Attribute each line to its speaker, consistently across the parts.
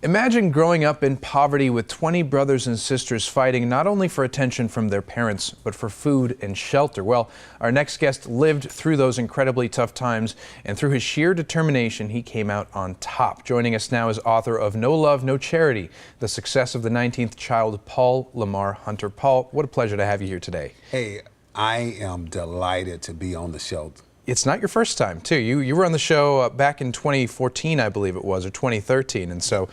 Speaker 1: Imagine growing up in poverty with 20 brothers and sisters fighting not only for attention from their parents, but for food and shelter. Well, our next guest lived through those incredibly tough times, and through his sheer determination, he came out on top. Joining us now is author of No Love, No Charity, The Success of the 19th Child, Paul Lamar Hunter. Paul, what a pleasure to have you here today.
Speaker 2: Hey, I am delighted to be on the show.
Speaker 1: It's not your first time, too. You were on the show back in 2014, I believe it was, or 2013, and so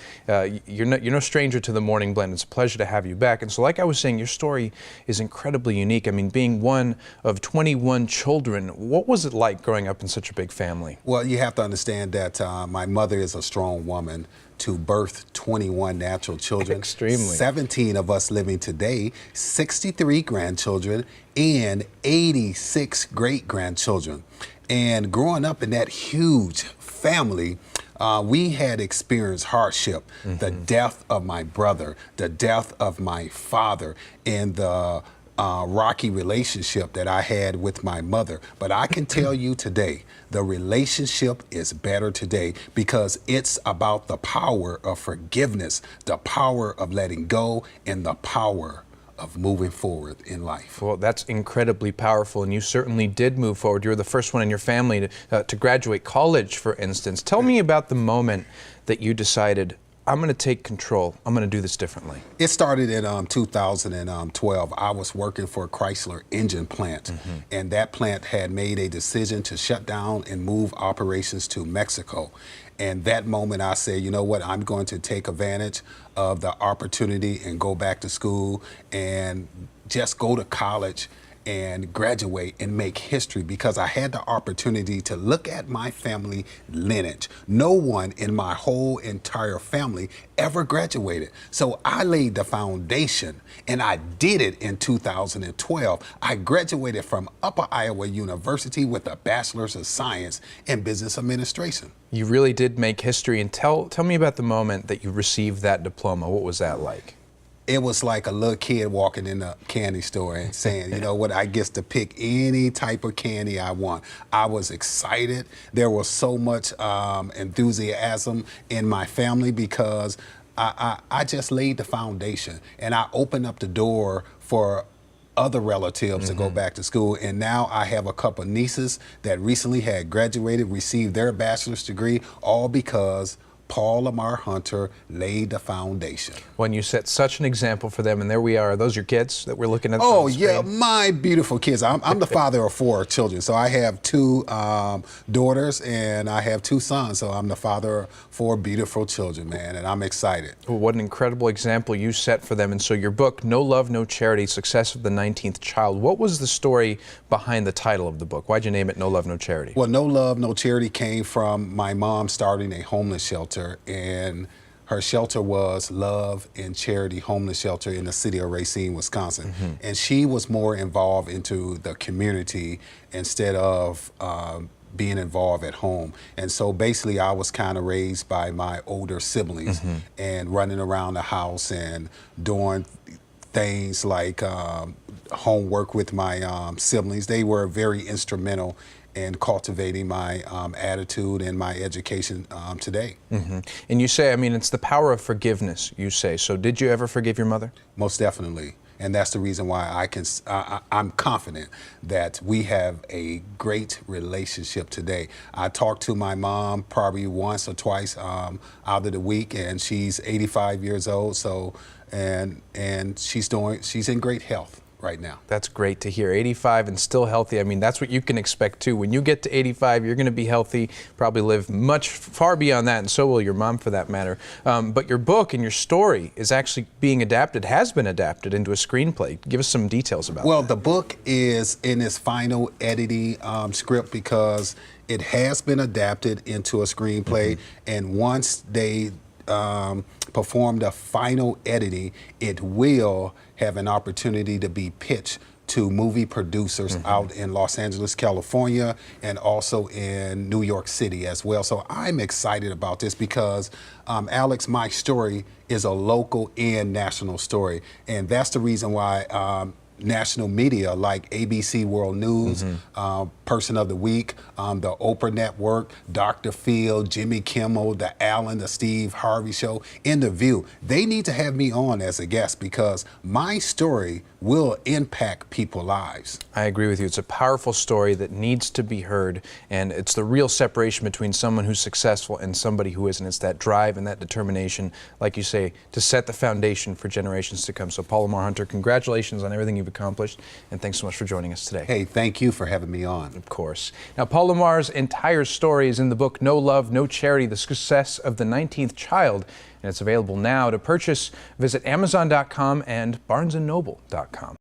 Speaker 1: you're no stranger to the Morning Blend. It's a pleasure to have you back. And so, like I was saying, your story is incredibly unique. I mean, being one of 21 children, what was it like growing up in such a big family?
Speaker 2: Well, you have to understand that my mother is a strong woman to birth 21 natural children.
Speaker 1: Extremely.
Speaker 2: 17 of us living today, 63 grandchildren, and 86 great-grandchildren. And growing up in that huge family, we had experienced hardship, the death of my brother, the death of my father, and the rocky relationship that I had with my mother. But I can tell you today, the relationship is better today because it's about the power of forgiveness, the power of letting go, and the power of moving forward in life.
Speaker 1: Well, that's incredibly powerful, and you certainly did move forward. You were the first one in your family to graduate college, for instance. Tell me about the moment that you decided, I'm going to take control. I'm going to do this differently.
Speaker 2: It started in 2012. I was working for a Chrysler engine plant, and that plant had made a decision to shut down and move operations to Mexico. And that moment I said, you know what, I'm going to take advantage of the opportunity and go back to school and just go to college and graduate and make history, because I had the opportunity to look at my family lineage. No one in my whole entire family ever graduated. So I laid the foundation, and I did it in 2012. I graduated from Upper Iowa University with a Bachelor's of Science in Business Administration.
Speaker 1: You really did make history, and tell me about the moment that you received that diploma. What was that like?
Speaker 2: It was like a little kid walking in a candy store and saying, you know what, I get to pick any type of candy I want. I was excited. There was so much enthusiasm in my family because I just laid the foundation, and I opened up the door for other relatives to go back to school. And now I have a couple nieces that recently had graduated, received their bachelor's degree, all because Paul Lamar Hunter laid the foundation.
Speaker 1: When you set such an example for them, and there we are. Are those your kids that we're looking at?
Speaker 2: Oh, yeah, my beautiful kids. I'm the father of 4 children. So I have 2 daughters and I have 2 sons. So I'm the father of 4 beautiful children, man, and I'm excited.
Speaker 1: Well, what an incredible example you set for them. And so your book, No Love, No Charity, Success of the 19th Child, what was the story behind the title of the book? Why'd you name it No Love, No Charity?
Speaker 2: Well, No Love, No Charity came from my mom starting a homeless shelter, and her shelter was Love and Charity Homeless Shelter in the city of Racine, Wisconsin. And she was more involved into the community instead of being involved at home. And so basically I was kind of raised by my older siblings and running around the house and doing things like homework with my siblings. They were very instrumental in cultivating my attitude and my education today.
Speaker 1: And you say, I mean, it's the power of forgiveness, you say. So did you ever forgive your mother?
Speaker 2: Most definitely. And that's the reason why I'm confident that we have a great relationship today. I talk to my mom probably once or twice out of the week, and she's 85 years old. So, and she's in great health right now.
Speaker 1: That's great to hear. 85 and still healthy. I mean, that's what you can expect too. When you get to 85, you're going to be healthy, probably live much far beyond that, and so will your mom for that matter. But your book and your story is actually being adapted, has been adapted into a screenplay. Give us some details about
Speaker 2: Well,
Speaker 1: that.
Speaker 2: the book is in its final editing script because it has been adapted into a screenplay, and once they perform the final editing, it will have an opportunity to be pitched to movie producers out in Los Angeles, California, and also in New York City as well. So I'm excited about this because, Alex, my story is a local and national story. And that's the reason why national media like ABC World News, Person of the Week, the Oprah Network, Dr. Phil, Jimmy Kimmel, the Allen, the Steve Harvey Show, in The View. They need to have me on as a guest because my story will impact people's lives.
Speaker 1: I agree with you. It's a powerful story that needs to be heard, and it's the real separation between someone who's successful and somebody who isn't. It's that drive and that determination, like you say, to set the foundation for generations to come. So Paul Lamar Hunter, congratulations on everything you've accomplished, and thanks so much for joining us today.
Speaker 2: Hey, thank you for having me on.
Speaker 1: Of course. Now, Paul Lamar's entire story is in the book No Love, No Charity, The Success of the 19th Child, and it's available now. To purchase, visit Amazon.com and BarnesandNoble.com.